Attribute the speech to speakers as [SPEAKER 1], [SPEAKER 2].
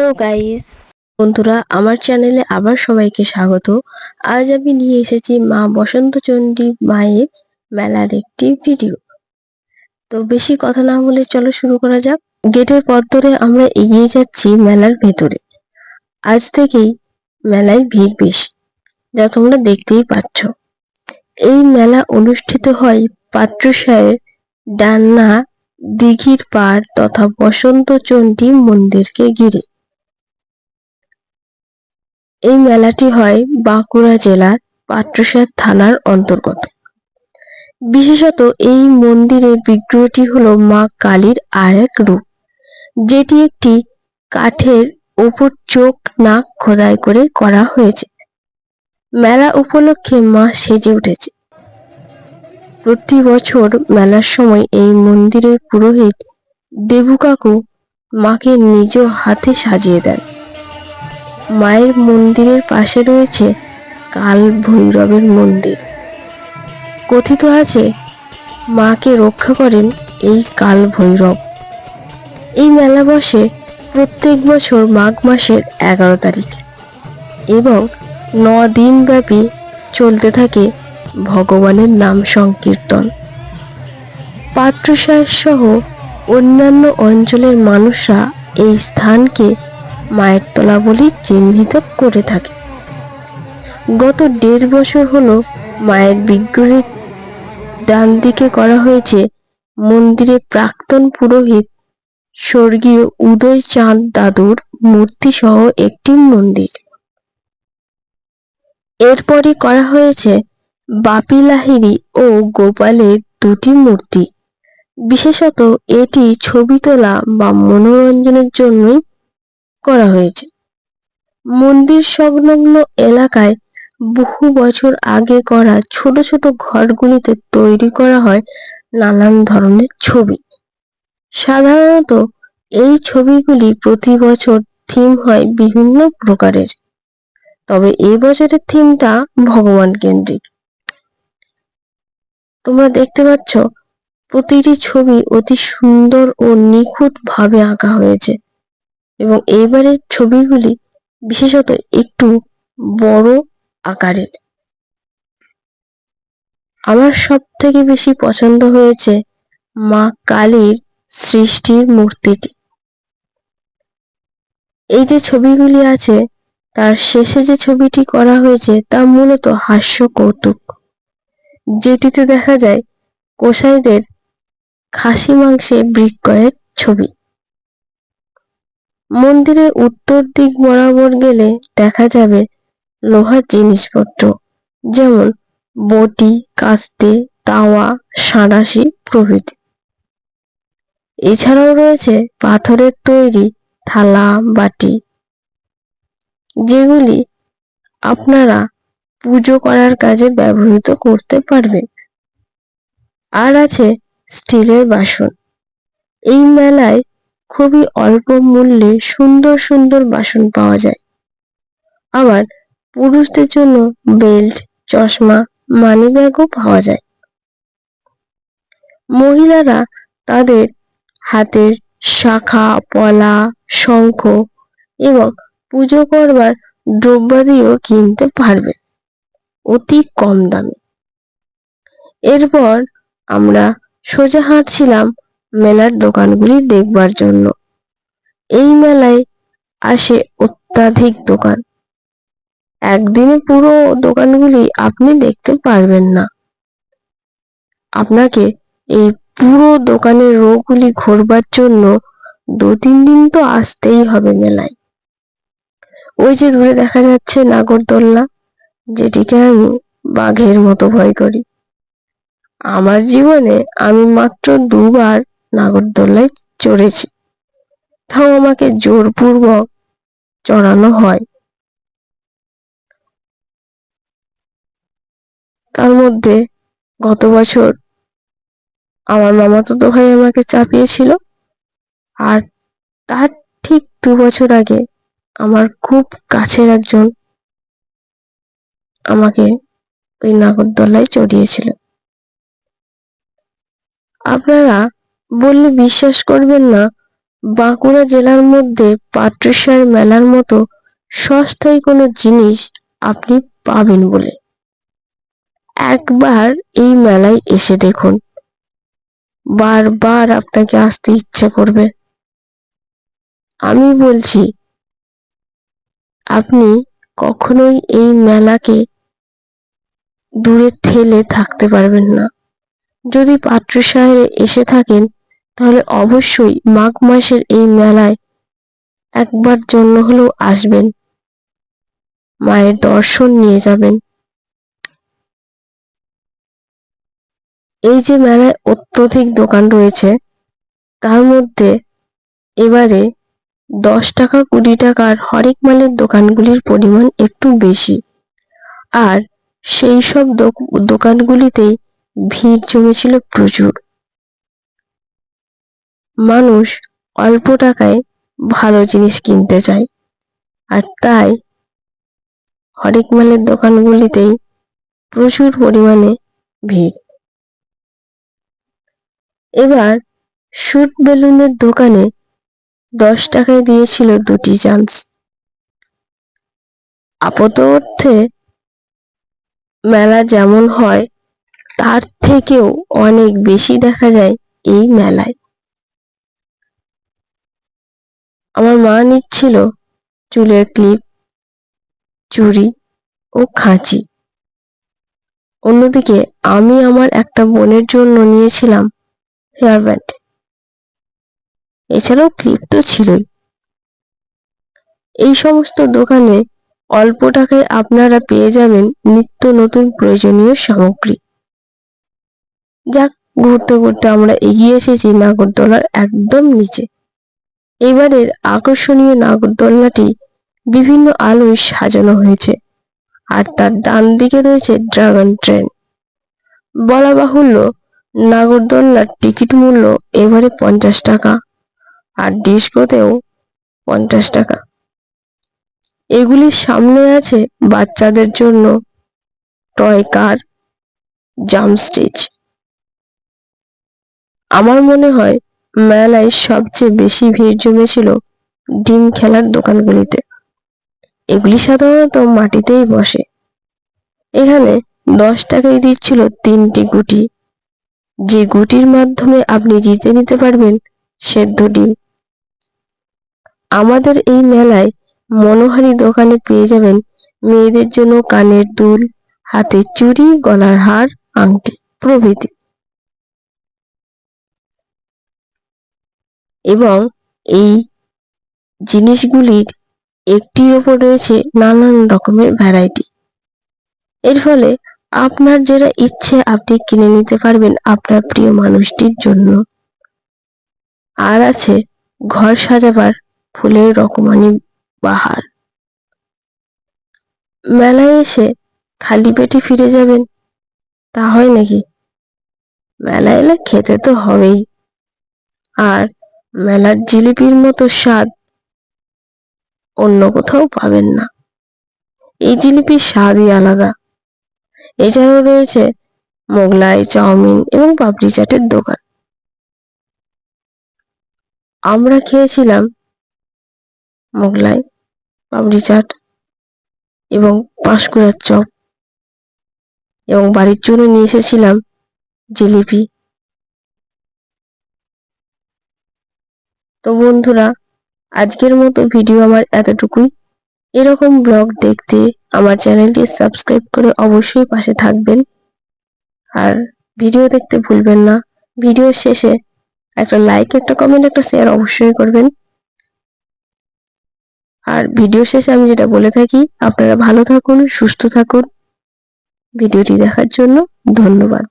[SPEAKER 1] Hello guys, বন্ধুরা, আমার চ্যানেলে আবার সবাইকে স্বাগত। আজ আমি নিয়ে এসেছি মা বসন্তচণ্ডী মায়ের মেলার একটি ভিডিও। তো বেশি কথা না বলে চলো শুরু করা যাক। গেটের পথ ধরে আমরা এগিয়ে যাচ্ছি মেলার ভেতরে। আজ থেকেই মেলায় ভিড় বেশি, যা তোমরা দেখতেই পাচ্ছ। এই মেলা অনুষ্ঠিত হয় পাত্রসায়ের ডান্না দিঘির পাড় তথা বসন্তচণ্ডী মন্দিরকে ঘিরে। এই মেলাটি হয় বাঁকুড়া জেলার পাত্রসায়ের থানার অন্তর্গত। বিশেষত এই মন্দিরের বিগ্রহটি হলো মা কালীর আর এক রূপ, যেটি একটি কাঠের ওপর চোখ নাক খোদাই করে করা হয়েছে। মেলা উপলক্ষে মা সেজে উঠেছে। প্রতি বছর মেলার সময় এই মন্দিরের পুরোহিত দেবু কাকু মাকে নিজ হাতে সাজিয়ে দেন। মায়ের মন্দিরের পাশে রয়েছে কাল ভৈরবের মন্দির। কথিত আছে মাকে রক্ষা করেন এই কাল ভৈরব। এই মেলা বসে প্রত্যেক বছর মাঘ মাসের 11 তারিখে এবং 9 দিন ব্যাপী চলতে থাকে ভগবানের নাম সংকীর্তন। পাত্রসায়ের সহ অন্যান্য অঞ্চলের মানুষরা এই স্থানকে মায়ের তলা বলে চিহ্নিত করে থাকে। গত 1.5 বছর হলো মায়ের বিগ্রহের ডান দিকে করা হয়েছে মন্দিরের প্রাক্তন পুরোহিত স্বর্গীয় উদয় চাঁদ দাদুর মূর্তি সহ একটি মন্দির। এরপরই করা হয়েছে বাপি লাহিড়ী ও গোপালের 2টি মূর্তি। বিশেষত এটি ছবি তোলা বা মনোরঞ্জনের জন্যই করা হয়েছে। মন্দির সংলগ্ন এলাকায় বহু বছর আগে করা ছোট ছোট ঘরগুলিতে তৈরি করা হয় নানান ধরনের ছবি। সাধারণত এই ছবিগুলি প্রতি বছর থিম হয় বিভিন্ন প্রকারের, তবে এই বছরের থিমটা ভগবান কেন্দ্রিক। তোমরা দেখতে পাচ্ছ প্রতিটি ছবি অতি সুন্দর ও নিখুঁত ভাবে আঁকা হয়েছে এবং এইবারের ছবিগুলি বিশেষত একটু বড় আকারের। আমার সব থেকে বেশি পছন্দ হয়েছে মা কালীর সৃষ্টির মূর্তিটি। এই যে ছবিগুলি আছে তার শেষে যে ছবিটি করা হয়েছে তা মূলত হাস্য কৌতুক, যেটিতে দেখা যায় কসাইদের খাসি মাংসে বিক্রয়ের ছবি। মন্দিরের উত্তর দিক বরাবর গেলে দেখা যাবে লোহার জিনিসপত্র, যেমন বটি, কাস্তে, তাওয়া, সাঁড়াশি প্রভৃতি। এছাড়াও রয়েছে পাথরের তৈরি থালা বাটি, যেগুলি আপনারা পুজো করার কাজে ব্যবহৃত করতে পারবেন। আর আছে স্টিলের বাসন। এই মেলায় খুবই অল্প মূল্যে সুন্দর সুন্দর বাসন পাওয়া যায়। আবার পুরুষদের জন্য বেল্ট, চশমা, মানিব্যাগও পাওয়া যায়। মহিলারা তাদের হাতের শাখা, পলা, শঙ্খ এবং পুজো করবার দ্রব্যাদিও কিনতে পারবে অতি কম দামে। এরপর আমরা সোজা হাঁটছিলাম মেলার দোকানগুলি দেখবার জন্য। এই মেলায় আসে অত্যাধিক দোকান। একদিনে পুরো দোকানগুলি আপনি দেখতে পারবেন না। আপনাকে এই পুরো দোকানের রোগুলি ঘোরবার জন্য 2-3 দিন তো আসতেই হবে মেলায়। ওই যে দূরে দেখা যাচ্ছে নাগরদোলনা, যেটিকে আমি বাঘের মতো ভয় করি। আমার জীবনে আমি মাত্র 2 বার নাগরদোলায় চড়েছি, তাও আমাকে জোরপূর্বক চড়ানো হয়। তার মধ্যে গত বছর আমার মামাতো ভাই আমাকে চাপিয়েছিল, আর তার ঠিক 2 বছর আগে আমার খুব কাছের একজন আমাকে ওই নাগরদোলায় চড়িয়েছিল। আপনারা বললে বিশ্বাস করবেন না, বাঁকুড়া জেলার মধ্যে পাট্রেশ্বর মেলার মতো সস্তায় কোনো জিনিস আপনি পাবেন বলে একবার এই মেলায় এসে দেখুন, বারবার আপনাকে আসতে ইচ্ছে করবে। আমি বলছি, আপনি কখনোই এই মেলাকে দূরে ঠেলে থাকতে পারবেন না। যদি পাট্রেশ্বরে এসে থাকেন তাহলে অবশ্যই মাঘ মাসের এই মেলায় একবার জন্য হলেও আসবেন, মায়ের দর্শন নিয়ে যাবেন। এই যে মেলায় অত্যধিক দোকান রয়েছে, তার মধ্যে এবারে 10 টাকা 20 টাকার হরেক মালের দোকানগুলির পরিমাণ একটু বেশি, আর সেই সব দোকানগুলিতেই ভিড় জমেছিল প্রচুর। মানুষ অল্প টাকায় ভালো জিনিস কিনতে চায়, আর তাই হরেক মালের দোকানগুলিতেই প্রচুর পরিমাণে ভিড়। এবার শুট বেলুনের দোকানে 10 টাকায় দিয়েছিল 2টি চান্স। আপাত অর্থে মেলা যেমন হয় তার থেকেও অনেক বেশি দেখা যায় এই মেলায়। আমার মা নিচ্ছিল চুলের ক্লিপ, চুড়ি ও খাঁচি। অন্যদিকে আমি আমার একটা বোনের জন্য নিয়েছিলাম হেয়ার ব্যান্ড, এছাড়াও ক্লিপ তো ছিলই। এই সমস্ত দোকানে অল্প টাকায় আপনারা পেয়ে যাবেন নিত্য নতুন প্রয়োজনীয় সামগ্রী। যাক, ঘুরতে ঘুরতে আমরা এগিয়ে এসেছি নাগরদোলার একদম নিচে। এবারের আকর্ষণীয় নাগরদোলনাটি বিভিন্ন আলোয় সাজানো হয়েছে, আর তার ডান দিকে রয়েছে ড্রাগন ট্রেন। বলা বাহুল্য, নাগরদোলনার টিকিট মূল্য এবারে 50 টাকা, আর ডিস্কোতেও 50 টাকা। এগুলির সামনে আছে বাচ্চাদের জন্য টয় কার, জাম্প স্টেজ। আমার মনে হয় মেলায় সবচেয়ে বেশি ভিড় জমেছিল ডিম খেলার দোকানগুলিতে। এগুলি সাধারণত মাটিতেই বসে। এখানে 10 টাকায় দিচ্ছিল 3টি গুটি, যে গুটির মাধ্যমে আপনি জিতে নিতে পারবেন সেদ্ধ ডিম। আমাদের এই মেলায় মনোহারী দোকানে পেয়ে যাবেন মেয়েদের জন্য কানের দুল, হাতের চুড়ি, গলার হার, আংটি প্রভৃতি। এবং এই জিনিসগুলির একটির ওপর রয়েছে নানান রকমের ভ্যারাইটি। এর ফলে আপনার যেটা ইচ্ছে আপনি কিনে নিতে পারবেন আপনার প্রিয় মানুষটির জন্য। আর আছে ঘর সাজাবার ফুলের রকমারি বাহার। মেলায় এসে খালি পেটে ফিরে যাবেন তা হয় নাকি? মেলায় এলে খেতে তো হবেই, আর মেলার জিলিপির মতো স্বাদ অন্য কোথাও পাবেন না। এই জিলিপির স্বাদই আলাদা। এছাড়াও রয়েছে মোগলাই, চাউমিন এবং পাপড়ি চাটের দোকান। আমরা খেয়েছিলাম মোগলাই, পাপড়ি চাট এবং পাঁশকুড়ার চপ, এবং বাড়ির জন্য নিয়ে এসেছিলাম জিলিপি। তো বন্ধুরা, আজকের মতো ভিডিও আমার এতটুকুই। এরকম ব্লগ দেখতে আমার চ্যানেলটি সাবস্ক্রাইব করে অবশ্যই পাশে থাকবেন, আর ভিডিও দেখতে ভুলবেন না। ভিডিওর শেষে একটা লাইক, একটা কমেন্ট, একটা শেয়ার অবশ্যই করবেন। আর ভিডিও শেষে আমি যেটা বলে থাকি, আপনারা ভালো থাকুন, সুস্থ থাকুন। ভিডিওটি দেখার জন্য ধন্যবাদ।